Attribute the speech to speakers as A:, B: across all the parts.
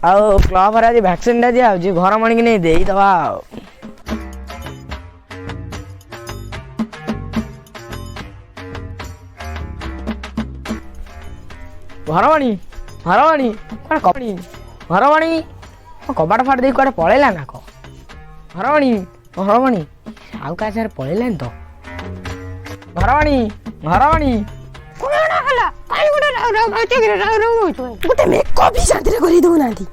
A: ଆଉ କ୍ଲବରେ ଆଜି ଭ୍ୟାକ୍ସିନଟା ଦିଆହେଉଛି ଘର ମଣିକି ନେଇ ଦେଇଦବା ଆଉ। ଘରମଣି ଘରମଣି କ'ଣ କପଣି ଘରମଣି କବାଟ ଫାଟ ଦେଇ କୁଆଡ଼େ ପଳେଇଲା ନା କଣ? ଘରମଣି ଘରମଣି ଆଉ କାହା ସାଙ୍ଗରେ ପଳେଇଲାନି ତ? ଘରମଣି ଘରମଣି
B: ଗୋଟେ ମେକଅପ୍ ଶାନ୍ତିରେ କରି ଦଉନାହାନ୍ତି।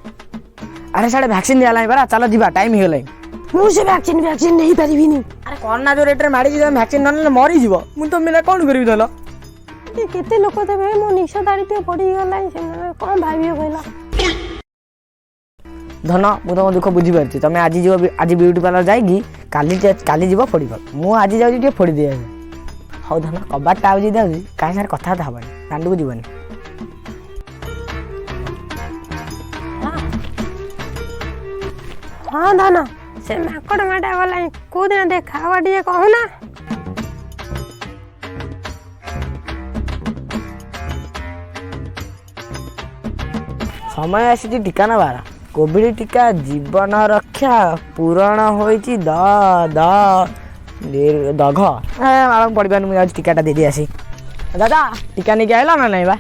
A: ଆରେ ସାଡ଼େ ଭ୍ୟାକ୍ସିନ ଦିଆହେଲାଣି ପରା, ଚାଲ ଯିବା, ଟାଇମ୍ ହେଇଗଲାଣି।
B: ମୁଁ ସେ ଭ୍ୟାକ୍ସିନ ନେଇପାରିବିନି।
A: ଆରେ କରୋନା ଯୋଉ ରେଟ୍ରେ ମାରିଛି ତମେ ଭ୍ୟାକ୍ସିନ ନ ନେଲେ ମରିଯିବ। ମୁଁ ତମେ ବିନା କ'ଣ କରିବି ତାହେଲେ?
B: କେତେ ଲୋକ ଦେବେ? ମୋ ନିଶ ଦାଢ଼ିଟିଏ ପଡ଼ିଗଲାଣି, ସେମାନେ କ'ଣ ଭାବିବେ କହିଲ?
A: ଧନ, ମୁଁ ତମ ଦୁଃଖ ବୁଝିପାରୁଛି। ତମେ ଆଜି ଯିବ, ଆଜି ବିୟୁଟି ପାର୍ଲର ଯାଇକି କାଲି ଯିବ ଫୋଡ଼ିବ। ମୁଁ ଆଜି ଯାଉଛି ଟିକେ ଫୋଡ଼ି ଦେଇ ଆସିବି। ହଉ ଧନ, କବାଟଟା ଆଉଜି ଯାଉଛି, କାହା ସାଙ୍ଗରେ କଥାବାର୍ତ୍ତା ହେବନି, ଦାଣ୍ଡକୁ ଯିବନି।
B: ହଁ ଧନ, ସେ ମାଙ୍କଡ଼ ମାଟା ଗଲାଣି, କୋଉଦିନ ଦେଖା ହବ ଟିକେ କହୁନା?
A: ସମୟ ଆସିଛି ଟୀକା ନେବାର। କୋଭିଡ ଟୀକା ଜୀବନ ରକ୍ଷା ପୂରଣ ହୋଇଛି ଦଘ। ମ୍ୟାଡ଼ାମ ପଡ଼ିପାରୁନି, ମୁଁ ଯାଉଛି ଟୀକାଟା ଦେଇଦେଇ ଆସି। ଦାଦା ଟୀକା ନେଇକି ଆଇଲ ନା ନାଇଁ ବା?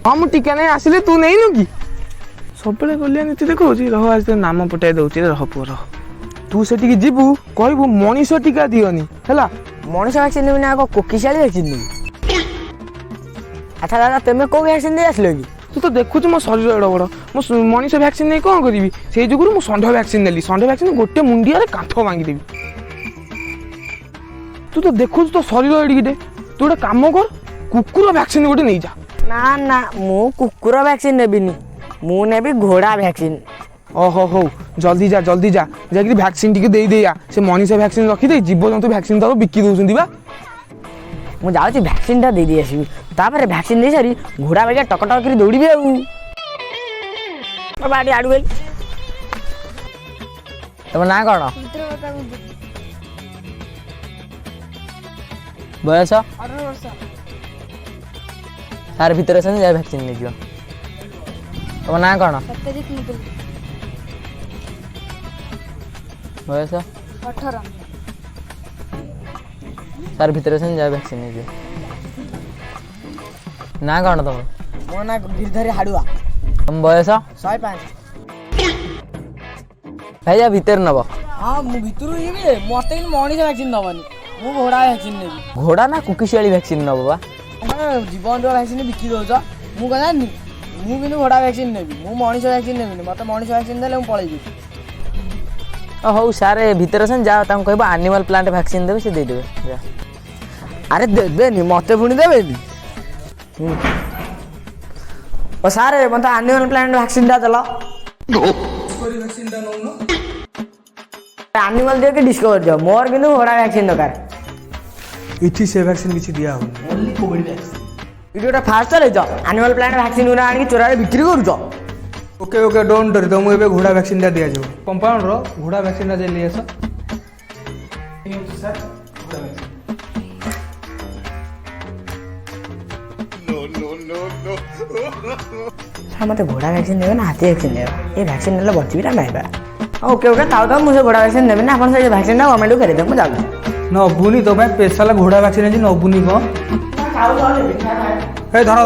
C: ହଁ ମୁଁ ଟୀକା ନେଇ ଆସିଲି, ତୁ ନେଇନୁ କି? ସବୁବେଳେ ଗଲିଆ ନୀତି ଦେଖାଉଛି। ରହ ଆଜି ନାମ ପଟାଇ ଦେଉଛି। ରହ ପୁଅ ରହ, ତୁ ସେଠିକି ଯିବୁ, କହିବୁ ମଣିଷ ଟୀକା ଦିଅନି ହେଲା।
A: ମଣିଷ ଭ୍ୟାକ୍ସିନ ନେବି ନା, ଆଗ କୋକିଶାଳି ଭ୍ୟାକ୍ସିନ ନେବି? ଆଚ୍ଛା ଦାଦା, ତମେ କୋଉ ଭ୍ୟାକ୍ସିନ ଦେଇ ଆସିଲ କି?
C: ତୁ ତ ଦେଖୁଛୁ ମୋ ଶରୀର ଏଡ଼େ ବଡ଼, ମୁଁ ମଣିଷ ଭ୍ୟାକ୍ସିନ ନେଇ କ'ଣ କରିବି? ସେଇ ଯୋଗୁରୁ ମୁଁ ଷଣ୍ଢ ଭ୍ୟାକ୍ସିନ ନେଲି। ଷଣ୍ଢ ଭ୍ୟାକ୍ସିନ ଗୋଟେ ମୁଣ୍ଡିଆରେ କାନ୍ଥ ଭାଙ୍ଗିଦେବି। ତୁ ତ ଦେଖୁଛୁ ତୋ ଶରୀର ଏଡ଼ିକିଟେ, ତୁ ଗୋଟେ କାମ କର, କୁକୁର ଭ୍ୟାକ୍ସିନ ଗୋଟେ ନେଇଯା।
A: ନା ନା, ମୁଁ କୁକୁର ଭ୍ୟାକ୍ସିନ ନେବିନି, ମୁଁ ନେବି ଘୋଡ଼ା ଭ୍ୟାକ୍ସିନ।
C: ଓହୋ ହଉ, ଜଲ୍ଦି ଯା ଯାଇକି ଭ୍ୟାକ୍ସିନ ଟିକେ ଦେଇଦେଇଆ। ସେ ମଣିଷ ଭ୍ୟାକ୍ସିନ ରଖିଦେଇ ଜୀବଜନ୍ତୁ ଭ୍ୟାକ୍ସିନ ତାକୁ ବିକି ଦେଉଛନ୍ତି ବା।
A: ମୁଁ ଯାଉଛି ଭ୍ୟାକ୍ସିନଟା ଦେଇଦେଇ ଆସିବି, ତାପରେ ଭ୍ୟାକ୍ସିନ ଦେଇ ସାରି ଘୋଡ଼ା ବାଗିଆ ଟକଟକ କରି ଦୌଡ଼ିବି ଆଉ। ବାଡ଼ି ଆଡ଼ୁ ଗଲି। ତମ ନାଁ କ'ଣ? ବୟସ?
B: 18 ବର୍ଷ।
A: ସାର୍ ଭିତରେ ଅଛନ୍ତି, ଯାଇ ଭ୍ୟାକ୍ସିନ ନେଇଯିବ। ତମ ନାଁ କ'ଣ?
B: ସତ୍ୟଜିତ ମୁଦୁଲି।
A: ବୟସ?
B: 18।
A: ସାର୍ ଭିତରେ ଅଛନ୍ତି, ଯାଇ ଭ୍ୟାକ୍ସିନ ନେଇଯିବ। ନାଁ କ'ଣ ତମର? ମୋ ନାଁ ଗିରିଧାରୀ ହାଡ଼ୁଆ। ତମ ବୟସ? 105। ଭାଇ ଯା ଭିତରେ ନେବ। ହଁ ମୁଁ ଭିତରୁ ଯିବି, ମତେ କିନ୍ତୁ ମଣିଷ ଭ୍ୟାକ୍ସିନ ଦେବନି, ମୁଁ ଘୋଡ଼ା ଭ୍ୟାକ୍ସିନ ନେବି। ଘୋଡ଼ା ନା କୁକିଶିଆଳି ଭ୍ୟାକ୍ସିନ ନେବ ବା? ଜୀବନର ଭ୍ୟାକ୍ସିନ ବିକି ଦେଉଛ, ମୁଁ କ'ଣ ଜାଣିନି? ମୁଁ କିନ୍ତୁ ଘୋଡ଼ା ଭ୍ୟାକ୍ସିନ ନେବି, ମୁଁ ମଣିଷ ଭ୍ୟାକ୍ସିନ ନେବିନି। ମତେ ମଣିଷ ଭ୍ୟାକ୍ସିନ ଦେଲେ ମୁଁ ପଳେଇବି। ହଉ ସାର୍ ଭିତରେ ଅଛନ୍ତି, ଯାଅ ତାଙ୍କୁ କହିବ ଆନିମାଲ ପ୍ଲାଣ୍ଟ ଭ୍ୟାକ୍ସିନ ଦେବେ, ସେ ଦେଇଦେବେ। ଆରେ ଦେବେନି, ମତେ ପୁଣି ଦେବେନି। ଓ ସାର୍ ମତେ ଆନିମାଲ ପ୍ଲାଣ୍ଟ ଭ୍ୟାକ୍ସିନଟା ଦେଲ। ଆନିମାଲ ଦିଅ କି ଡିସ୍କଭର ଦିଅ, ମୋର କିନ୍ତୁ ଘୋଡ଼ା ଭ୍ୟାକ୍ସିନ ଦରକାର।
C: ଏଠି ସେ ଭ୍ୟାକ୍ସିନ କିଛି ଦିଆ ହବନି।
A: ଏଠି ଗୋଟେ ଫାଷ୍ଟ ଚଲେଇଛ, ଆନିମାଲ ପ୍ଲାଣ୍ଟ ଭ୍ୟାକ୍ସିନ ଗୁଡ଼ା ଆଣିକି ଚୋରାରେ ବିକ୍ରି କରୁଛ।
C: ଓକେ ଡୋଣ୍ଟ ଡରି, ତମକୁ ଏବେ ଘୋଡ଼ା ଭ୍ୟାକ୍ସିନଟା ଦିଆଯିବ। କମ୍ପାଉଣ୍ଡର ଘୋଡ଼ା ଭ୍ୟାକ୍ସିନଟା ଦେଇ ନେଇ ଆସ।
A: ମତେ ଘୋଡ଼ା ଭ୍ୟାକ୍ସିନ ଦେବେ ନା ହାତୀ ଭ୍ୟାକ୍ସିନ ଦେବେ? ଏ ଭ୍ୟାକ୍ସିନ ନେଲେ ବଞ୍ଚିବି ନା ନାଇଁ ବା? ଓକେ ଥାଉ ମୁଁ ସେ ଘୋଡ଼ା ଭ୍ୟାକ୍ସିନ ନେବି ନା, ଆପଣ ସେ ଭ୍ୟାକ୍ସିନଟା ଗଭର୍ଣ୍ଣମେଣ୍ଟକୁ ଫେରେଇଦେବେ, ମୁଁ ଯାଉଛି।
C: ନବୁନି, ତୋ ପାଇଁ ସ୍ପେଶାଲ ଘୋଡ଼ା ଭ୍ୟାକ୍ସିନ ଅଛି, ନବୁନି କ'ଣ? ଧର